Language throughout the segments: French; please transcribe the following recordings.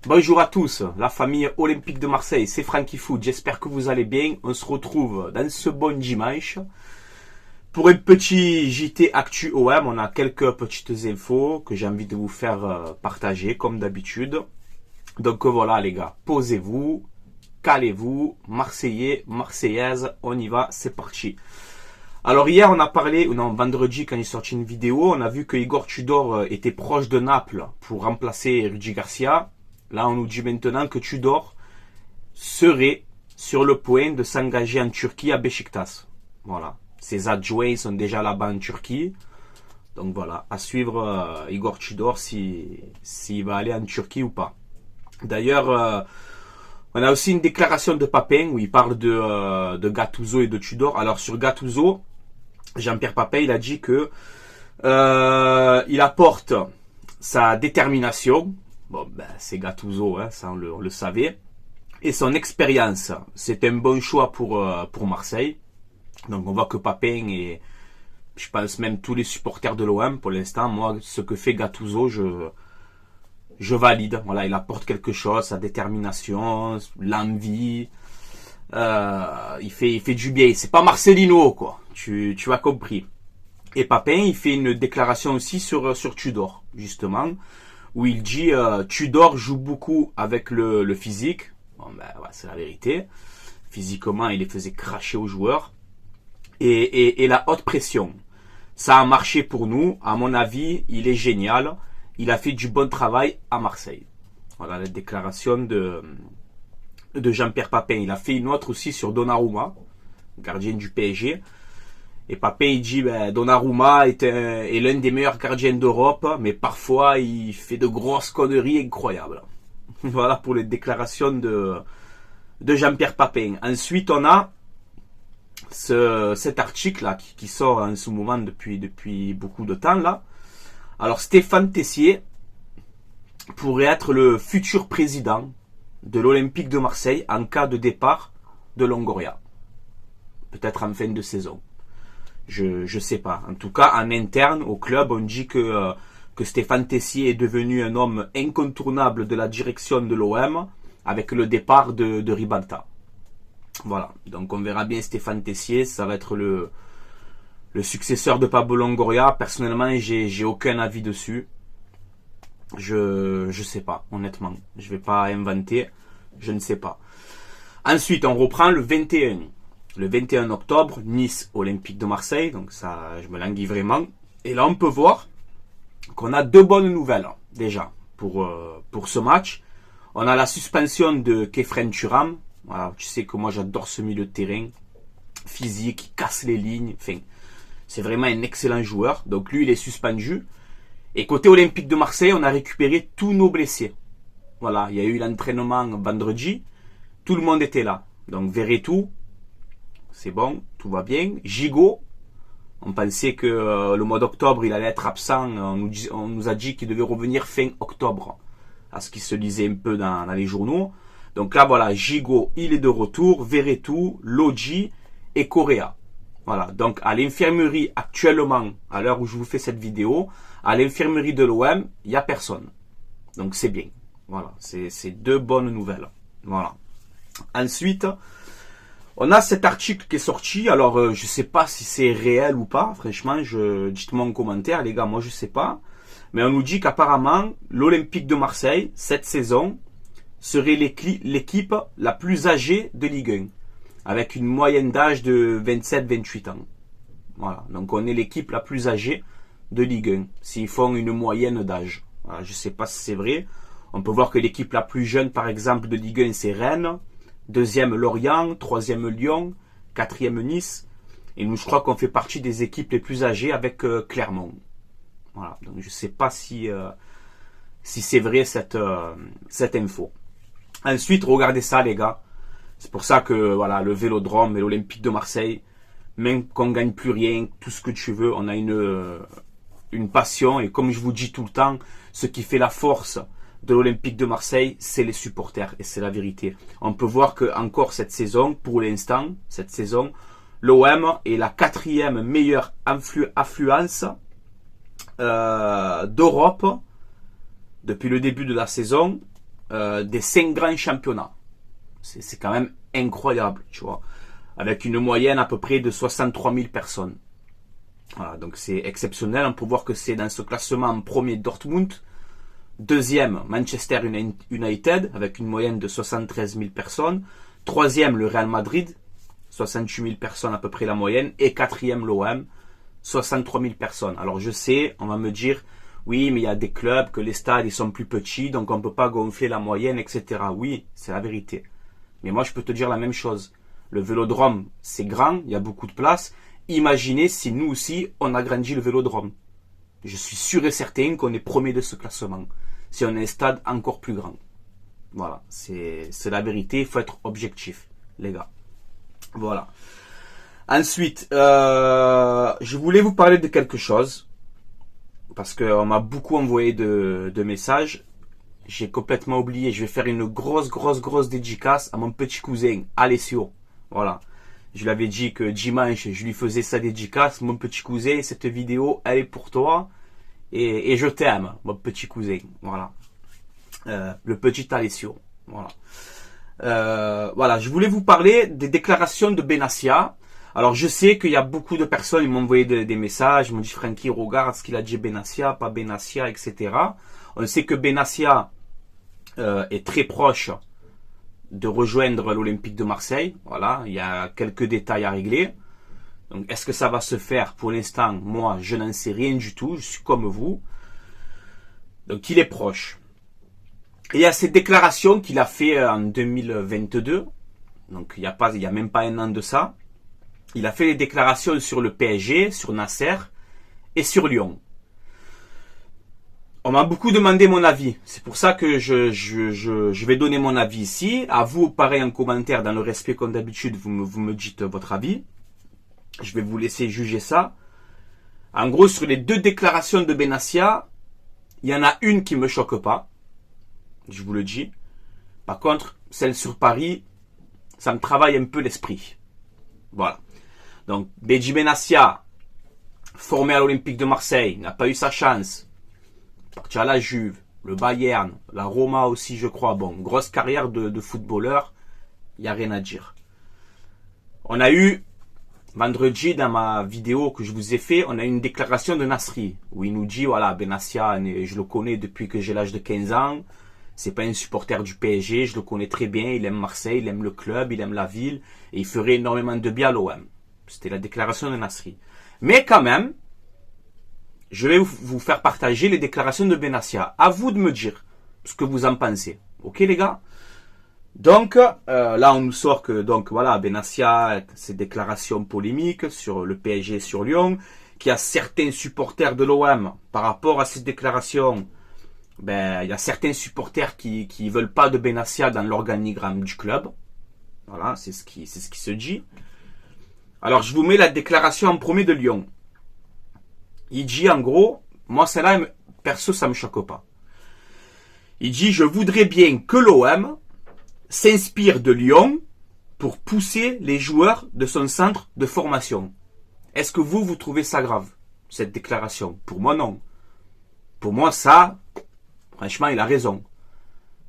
Bonjour à tous, la famille olympique de Marseille, c'est Franky Foot, j'espère que vous allez bien. On se retrouve dans ce bon dimanche pour un petit JT Actu OM. On a quelques petites infos que j'ai envie de vous faire partager comme d'habitude. Donc voilà les gars, posez-vous, calez-vous, Marseillais, Marseillaises, on y va, c'est parti. Alors hier on a parlé, ou non vendredi quand il sorti une vidéo, on a vu que Igor Tudor était proche de Naples pour remplacer Rudy Garcia. Là on nous dit maintenant que Tudor serait sur le point de s'engager en Turquie à Beşiktaş. Voilà, ses adjoints sont déjà là-bas en Turquie. Donc voilà, à suivre Igor Tudor s'il va aller en Turquie ou pas. D'ailleurs, on a aussi une déclaration de Papin où il parle de Gattuso et de Tudor. Alors sur Gattuso, Jean-Pierre Papin, il a dit que il apporte sa détermination. Bon, ben, c'est Gattuso, hein, ça on le savait. Et son expérience, c'est un bon choix pour Marseille. Donc on voit que Papin et je pense même tous les supporters de l'OM pour l'instant, moi ce que fait Gattuso, je valide. Voilà, il apporte quelque chose, sa détermination, l'envie. Il fait du bien. C'est pas Marcelino, quoi. Tu as compris. Et Papin, il fait une déclaration aussi sur Tudor, justement, où il dit Tudor joue beaucoup avec le physique. Bon, ben, ouais, c'est la vérité. Physiquement, il les faisait cracher aux joueurs. Et la haute pression. Ça a marché pour nous. À mon avis, il est génial. Il a fait du bon travail à Marseille. Voilà la déclaration de Jean-Pierre Papin. Il a fait une autre aussi sur Donnarumma, gardien du PSG. Et Papin, il dit, ben, Donnarumma est l'un des meilleurs gardiens d'Europe, mais parfois, il fait de grosses conneries incroyables. Voilà pour les déclarations de Jean-Pierre Papin. Ensuite, on a cet article-là qui sort en ce moment depuis beaucoup de temps, là. Alors, Stéphane Tessier pourrait être le futur président de l'Olympique de Marseille en cas de départ de Longoria. Peut-être en fin de saison. Je sais pas. En tout cas, en interne, au club, on dit que Stéphane Tessier est devenu un homme incontournable de la direction de l'OM avec le départ de Ribalta. Voilà. Donc on verra bien Stéphane Tessier. Ça va être le successeur de Pablo Longoria. Personnellement, j'ai aucun avis dessus. Je sais pas, honnêtement. Je vais pas inventer. Je ne sais pas. Ensuite, on reprend le 21. Le 21 octobre, Nice Olympique de Marseille. Donc ça, je me languis vraiment. Et là, on peut voir qu'on a deux bonnes nouvelles, déjà, pour ce match. On a la suspension de Khéphren Thuram. Voilà, tu sais que moi, j'adore ce milieu de terrain. Physique, il casse les lignes. Enfin, c'est vraiment un excellent joueur. Donc lui, il est suspendu. Et côté Olympique de Marseille, on a récupéré tous nos blessés. Voilà, il y a eu l'entraînement vendredi. Tout le monde était là. Donc Verretou, c'est bon, tout va bien. Gigot, on pensait que le mois d'octobre, il allait être absent. On nous a dit qu'il devait revenir fin octobre. À ce qui se lisait un peu dans les journaux. Donc là, voilà, Gigot, il est de retour. Verretou, Lodji et Correa. Voilà, donc à l'infirmerie actuellement, à l'heure où je vous fais cette vidéo, à l'infirmerie de l'OM, il n'y a personne. Donc c'est bien. Voilà, c'est deux bonnes nouvelles. Voilà. Ensuite, on a cet article qui est sorti. Alors, je sais pas si c'est réel ou pas. Franchement, dites-moi en commentaire, les gars. Moi, je sais pas. Mais on nous dit qu'apparemment, l'Olympique de Marseille, cette saison, serait l'équipe la plus âgée de Ligue 1. Avec une moyenne d'âge de 27-28 ans. Voilà. Donc, on est l'équipe la plus âgée de Ligue 1. S'ils font une moyenne d'âge. Voilà, je sais pas si c'est vrai. On peut voir que l'équipe la plus jeune, par exemple, de Ligue 1, c'est Rennes. Deuxième, Lorient. Troisième, Lyon. Quatrième, Nice. Et nous, je crois qu'on fait partie des équipes les plus âgées avec Clermont. Voilà. Donc, je sais pas si c'est vrai cette info. Ensuite, regardez ça, les gars. C'est pour ça que voilà, le Vélodrome et l'Olympique de Marseille, même qu'on ne gagne plus rien, tout ce que tu veux, on a une passion. Et comme je vous dis tout le temps, ce qui fait la force de l'Olympique de Marseille, c'est les supporters. Et c'est la vérité. On peut voir que encore cette saison, pour l'instant, cette saison, l'OM est la 4e meilleure affluence d'Europe depuis le début de la saison. des 5 grands championnats. C'est quand même incroyable, tu vois. Avec une moyenne à peu près de 63 000 personnes. Voilà, donc c'est exceptionnel. On peut voir que c'est dans ce classement en premier Dortmund, deuxième Manchester United avec une moyenne de 73 000 personnes, troisième le Real Madrid, 68 000 personnes à peu près la moyenne, et quatrième l'OM, 63 000 personnes. Alors je sais, on va me dire, oui mais il y a des clubs que les stades ils sont plus petits, donc on ne peut pas gonfler la moyenne, etc. Oui, c'est la vérité. Mais moi je peux te dire la même chose. Le Vélodrome, c'est grand, il y a beaucoup de place. Imaginez si nous aussi, on agrandit le Vélodrome. Je suis sûr et certain qu'on est premier de ce classement. Si on a un stade encore plus grand. Voilà, c'est la vérité, il faut être objectif, les gars. Voilà. Ensuite, je voulais vous parler de quelque chose. Parce qu'on m'a beaucoup envoyé de messages. J'ai complètement oublié. Je vais faire une grosse dédicace à mon petit cousin, Alessio. Voilà. Je lui avais dit que dimanche, je lui faisais sa dédicace. Mon petit cousin, cette vidéo, elle est pour toi. Et je t'aime, mon petit cousin. Voilà. Le petit Alessio. Voilà. Voilà. Je voulais vous parler des déclarations de Benassia. Alors, je sais qu'il y a beaucoup de personnes qui m'ont envoyé des messages. Ils m'ont dit, Francky, regarde ce qu'il a dit Benassia, pas Benassia, etc. On sait que Benassia est très proche de rejoindre l'Olympique de Marseille. Voilà, il y a quelques détails à régler. Donc, est-ce que ça va se faire? Pour l'instant, moi, je n'en sais rien du tout. Je suis comme vous. Donc, il est proche. Et il y a cette déclaration qu'il a fait en 2022. Donc, il n'y a même pas un an de ça. Il a fait des déclarations sur le PSG, sur Nasser et sur Lyon. On m'a beaucoup demandé mon avis. C'est pour ça que je vais donner mon avis ici. À vous, pareil en commentaire, dans le respect comme d'habitude, vous me dites votre avis. Je vais vous laisser juger ça. En gros, sur les deux déclarations de Benassia, il y en a une qui me choque pas. Je vous le dis. Par contre, celle sur Paris, ça me travaille un peu l'esprit. Voilà. Donc, Beji Benassia, formé à l'Olympique de Marseille, n'a pas eu sa chance. Parti à la Juve, le Bayern, la Roma aussi, je crois. Bon, grosse carrière de footballeur, il n'y a rien à dire. On a eu, vendredi, dans ma vidéo que je vous ai fait, on a eu une déclaration de Nasri, où il nous dit, voilà, Benassia, je le connais depuis que j'ai l'âge de 15 ans. C'est pas un supporter du PSG, je le connais très bien, il aime Marseille, il aime le club, il aime la ville, et il ferait énormément de bien à l'OM. C'était la déclaration de Nasri. Mais quand même, je vais vous faire partager les déclarations de Benassia. À vous de me dire ce que vous en pensez. Ok les gars? Donc, là on nous sort que, donc voilà, Benassia, ses déclarations polémiques sur le PSG, sur Lyon, qu'il y a certains supporters de l'OM, par rapport à ces déclarations, ben, il y a certains supporters qui veulent pas de Benassia dans l'organigramme du club. Voilà, c'est ce qui se dit. Alors, je vous mets la déclaration en premier de Lyon. Il dit, en gros, moi, celle-là, perso, ça me choque pas. Il dit, je voudrais bien que l'OM s'inspire de Lyon pour pousser les joueurs de son centre de formation. Est-ce que vous trouvez ça grave, cette déclaration? Pour moi, non. Pour moi, ça, franchement, il a raison.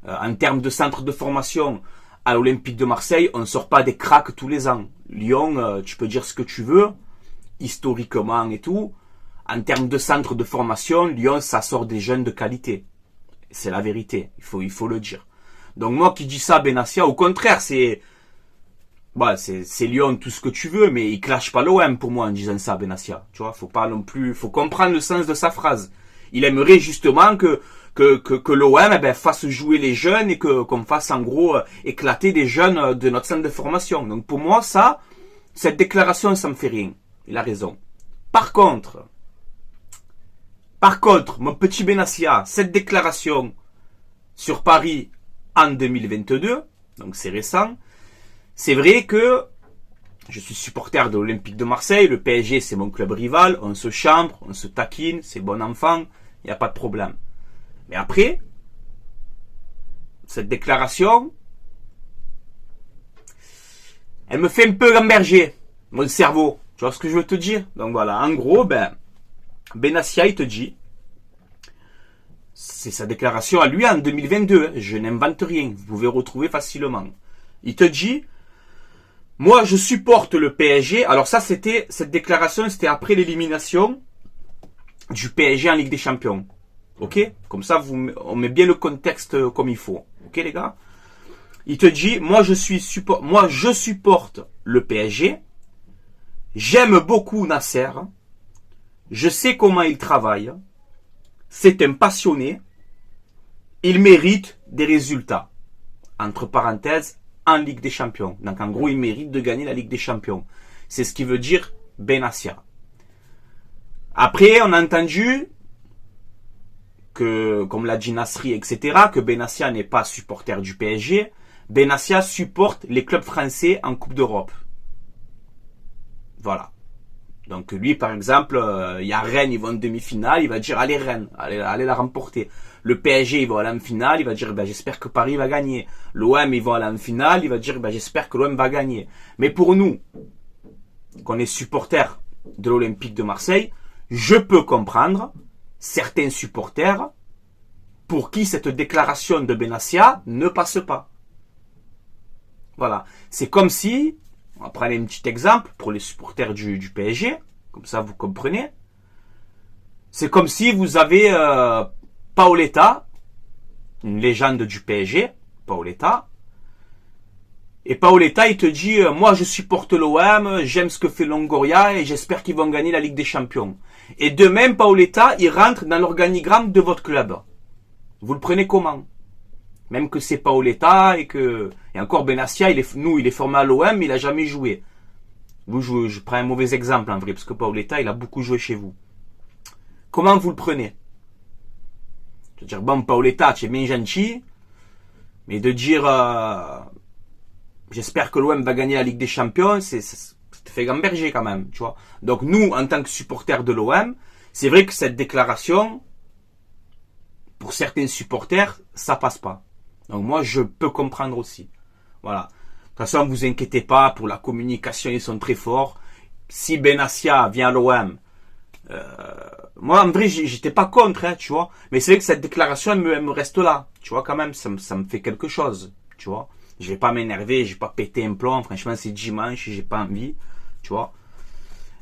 En termes de centre de formation, à l'Olympique de Marseille, on ne sort pas des cracks tous les ans. Lyon, tu peux dire ce que tu veux, historiquement et tout. En termes de centre de formation, Lyon, ça sort des jeunes de qualité. C'est la vérité, il faut le dire. Donc moi qui dis ça, Benassia, au contraire, c'est Lyon, tout ce que tu veux, mais il clash pas l'OM pour moi en disant ça, Benassia. Tu vois, faut pas non plus, faut comprendre le sens de sa phrase. Il aimerait justement que l'OM fasse jouer les jeunes et qu'on fasse en gros éclater des jeunes de notre centre de formation. Donc pour moi, ça, cette déclaration, ça me fait rien. Il a raison. Par contre, mon petit Benassia, cette déclaration sur Paris en 2022, donc c'est récent, c'est vrai que je suis supporter de l'Olympique de Marseille, le PSG c'est mon club rival, on se chambre, on se taquine, c'est bon enfant, il n'y a pas de problème. Mais après, cette déclaration, elle me fait un peu gamberger mon cerveau. Tu vois ce que je veux te dire? Donc voilà, en gros, Benassia, il te dit, C'est sa déclaration à lui en 2022. Je n'invente rien. Vous pouvez retrouver facilement. Il te dit, moi je supporte le PSG. Alors ça, cette déclaration, c'était après l'élimination du PSG en Ligue des Champions. Ok? Comme ça, on met bien le contexte comme il faut. Ok les gars? Il te dit, moi je supporte le PSG. J'aime beaucoup Nasser. Je sais comment il travaille. C'est un passionné. Il mérite des résultats. Entre parenthèses, en Ligue des Champions. Donc en gros, il mérite de gagner la Ligue des Champions. C'est ce qui veut dire Benassia. Après, on a entendu que, comme l'a dit Nasri, etc., que Benassia n'est pas supporter du PSG. Benassia supporte les clubs français en Coupe d'Europe. Voilà. Donc lui, par exemple, il y a Rennes, ils vont en demi-finale, il va dire allez Rennes, allez la remporter. Le PSG, ils vont aller en finale, il va dire j'espère que Paris va gagner. L'OM, ils vont aller en finale, il va dire j'espère que l'OM va gagner. Mais pour nous, qu'on est supporters de l'Olympique de Marseille, je peux comprendre certains supporters pour qui cette déclaration de Benassia ne passe pas. Voilà. C'est comme si, on va prendre un petit exemple pour les supporters du PSG, comme ça vous comprenez. C'est comme si vous avez Paoletta, une légende du PSG, Paoletta, et Paoletta il te dit moi je supporte l'OM, j'aime ce que fait Longoria et j'espère qu'ils vont gagner la Ligue des Champions. Et de même Paoletta il rentre dans l'organigramme de votre club. Vous le prenez comment? Même que c'est Paoletta et encore Benassia, il est formé à l'OM, mais il a jamais joué. Je prends un mauvais exemple en vrai, parce que Paoletta, il a beaucoup joué chez vous. Comment vous le prenez? Je veux dire, bon, Paoletta, tu es bien gentil, mais de dire j'espère que l'OM va gagner la Ligue des Champions, ça te fait gamberger quand même, tu vois. Donc nous, en tant que supporters de l'OM, c'est vrai que cette déclaration, pour certains supporters, ça passe pas. Donc moi, je peux comprendre aussi. Voilà. De toute façon, vous inquiétez pas, pour la communication, ils sont très forts. Si Benassia vient à l'OM, moi, en vrai, j'étais pas contre, hein, tu vois. Mais c'est vrai que cette déclaration, elle me reste là. Tu vois, quand même, ça me fait quelque chose, tu vois. Je vais pas m'énerver, je vais pas péter un plomb. Franchement, c'est dimanche, j'ai pas envie, tu vois.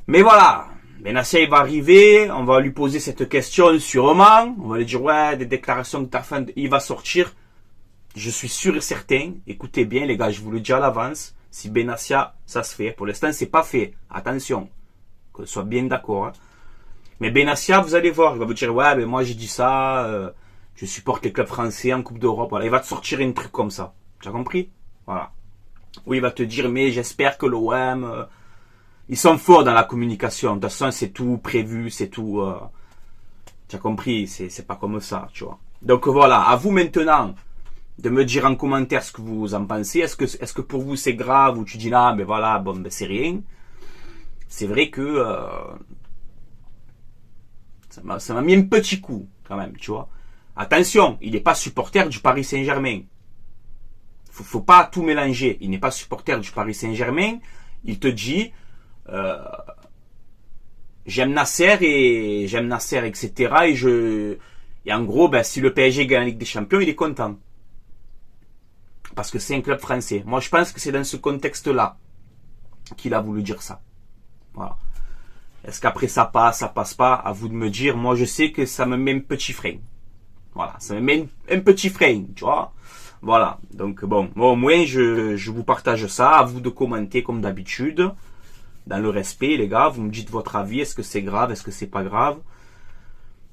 Mais voilà. Benassia, il va arriver, on va lui poser cette question sûrement. On va lui dire, ouais, des déclarations que t'as fait, il va sortir. Je suis sûr et certain, écoutez bien les gars, je vous le dis à l'avance, si Benassia, ça se fait. Pour l'instant, c'est pas fait. Attention, qu'on soit bien d'accord. Hein. Mais Benassia, vous allez voir, il va vous dire, ouais, mais moi j'ai dit ça, je supporte les clubs français en Coupe d'Europe. Voilà, il va te sortir un truc comme ça. Tu as compris? Voilà. Ou il va te dire, mais j'espère que l'OM, ils sont forts dans la communication. De toute façon, c'est tout prévu, c'est tout. Tu as compris? C'est pas comme ça, tu vois. Donc voilà, à vous maintenant de me dire en commentaire ce que vous en pensez. Est-ce que pour vous c'est grave ou tu dis là, mais voilà, bon, ben c'est rien. C'est vrai que ça m'a mis un petit coup quand même, tu vois. Attention, il n'est pas supporter du Paris Saint-Germain. Faut pas tout mélanger. Il n'est pas supporter du Paris Saint-Germain. Il te dit j'aime Nasser, etc. Et en gros, ben, si le PSG gagne la Ligue des Champions, il est content. Parce que c'est un club français. Moi, je pense que c'est dans ce contexte-là qu'il a voulu dire ça. Voilà. Est-ce qu'après ça passe pas? À vous de me dire. Moi, je sais que ça me met un petit frein. Voilà. Ça me met un petit frein, tu vois. Voilà. Donc, bon. Moi, au moins, je vous partage ça. À vous de commenter comme d'habitude. Dans le respect, les gars. Vous me dites votre avis. Est-ce que c'est grave? Est-ce que c'est pas grave?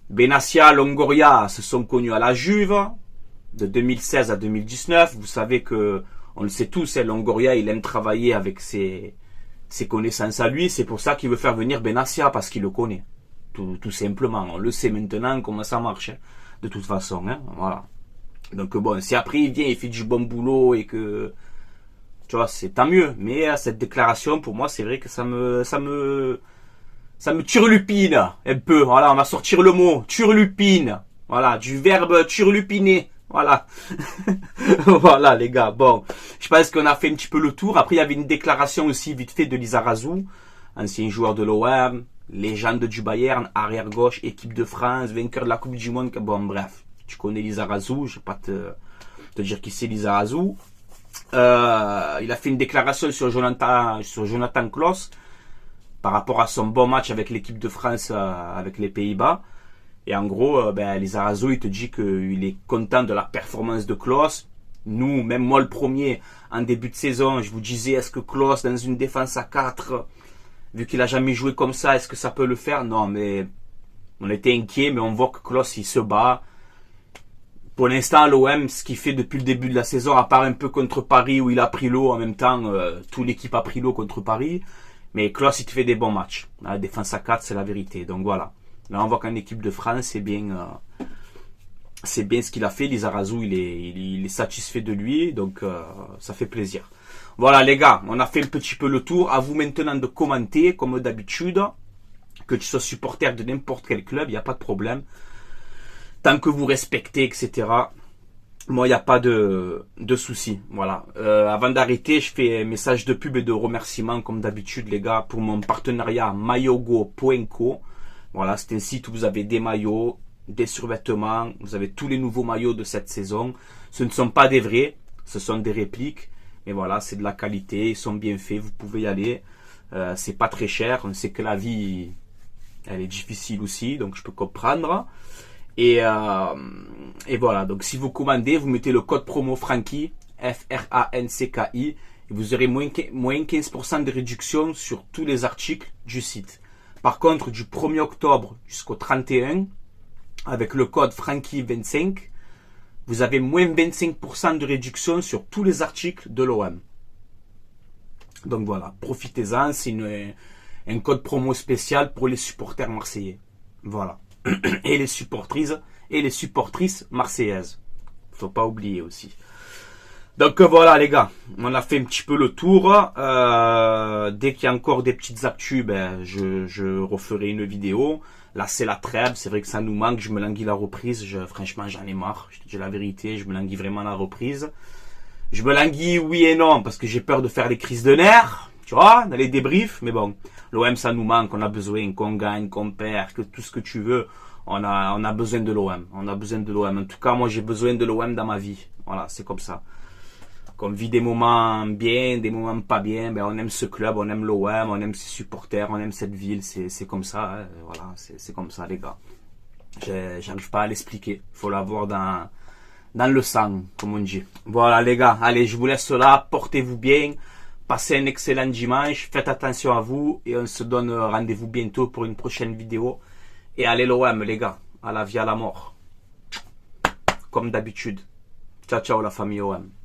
Benassia, Longoria se sont connus à la Juve. De 2016 à 2019, vous savez que, on le sait tous, Longoria, il aime travailler avec ses connaissances à lui. C'est pour ça qu'il veut faire venir Benassia, parce qu'il le connaît. Tout simplement. On le sait maintenant comment ça marche. Hein, de toute façon. Hein, voilà. Donc bon, si après il vient, il fait du bon boulot et que, tu vois, c'est tant mieux. Mais cette déclaration, pour moi, c'est vrai que ça me turlupine un peu. Voilà, on va sortir le mot. Turlupine. Voilà, du verbe turlupiner. Voilà. Voilà, les gars. Bon, je pense qu'on a fait un petit peu le tour. Après, il y avait une déclaration aussi vite fait de Lizarazu, ancien joueur de l'OM, légende du Bayern, arrière gauche, équipe de France, vainqueur de la Coupe du Monde. Bon, bref. Tu connais Lizarazu, je ne vais pas te dire qui c'est Lizarazu. Il a fait une déclaration sur Jonathan Klaus par rapport à son bon match avec l'équipe de France avec les Pays-Bas. Et en gros, Lizarazu, il te dit qu'il est content de la performance de Klaus. Nous, même moi le premier, en début de saison, je vous disais, est-ce que Klaus, dans une défense à 4, vu qu'il a jamais joué comme ça, est-ce que ça peut le faire? Non, mais on était inquiets, mais on voit que Klaus, il se bat. Pour l'instant, l'OM, ce qu'il fait depuis le début de la saison, à part un peu contre Paris, où il a pris l'eau en même temps, toute l'équipe a pris l'eau contre Paris. Mais Klaus, il te fait des bons matchs. La défense à 4, c'est la vérité. Donc voilà. Là, on voit qu'en équipe de France, c'est bien ce qu'il a fait. Lizarazu, il est satisfait de lui. Donc, ça fait plaisir. Voilà, les gars, on a fait un petit peu le tour. À vous maintenant de commenter, comme d'habitude. Que tu sois supporter de n'importe quel club, il n'y a pas de problème. Tant que vous respectez, etc. Moi, il n'y a pas de souci. Voilà. Avant d'arrêter, je fais un message de pub et de remerciement, comme d'habitude, les gars, pour mon partenariat maillogo.co. Voilà, c'est un site où vous avez des maillots, des survêtements, vous avez tous les nouveaux maillots de cette saison. Ce ne sont pas des vrais, ce sont des répliques. Mais voilà, c'est de la qualité, ils sont bien faits, vous pouvez y aller. C'est pas très cher, on sait que la vie, elle est difficile aussi, donc je peux comprendre. Et voilà, donc si vous commandez, vous mettez le code promo Francky, F-R-A-N-C-K-I, et vous aurez moins 15% de réduction sur tous les articles du site. Par contre, du 1er octobre jusqu'au 31, avec le code Francky25, vous avez moins 25% de réduction sur tous les articles de l'OM. Donc voilà, profitez-en, c'est un code promo spécial pour les supporters marseillais. Voilà. Et les supportrices marseillaises. Faut pas oublier aussi. Donc voilà les gars, on a fait un petit peu le tour. Dès qu'il y a encore des petites actus, je referai une vidéo. Là c'est la trêve, c'est vrai que ça nous manque, je me languis la reprise. Franchement j'en ai marre, je te dis la vérité, je me languis vraiment la reprise. Je me languis oui et non, parce que j'ai peur de faire des crises de nerfs, tu vois, dans les débriefs. Mais bon, l'OM ça nous manque, on a besoin qu'on gagne, qu'on perd, que tout ce que tu veux. On a besoin de l'OM, on a besoin de l'OM. En tout cas moi j'ai besoin de l'OM dans ma vie. Voilà, c'est comme ça. Qu'on vit des moments bien, des moments pas bien, on aime ce club, on aime l'OM, on aime ses supporters, on aime cette ville, c'est comme ça, hein. Voilà, c'est comme ça les gars. J'arrive pas à l'expliquer, faut l'avoir dans le sang, comme on dit. Voilà les gars, allez je vous laisse là, portez-vous bien, passez un excellent dimanche, faites attention à vous, et on se donne rendez-vous bientôt pour une prochaine vidéo. Et allez l'OM les gars, à la vie à la mort. Comme d'habitude. Ciao ciao la famille OM.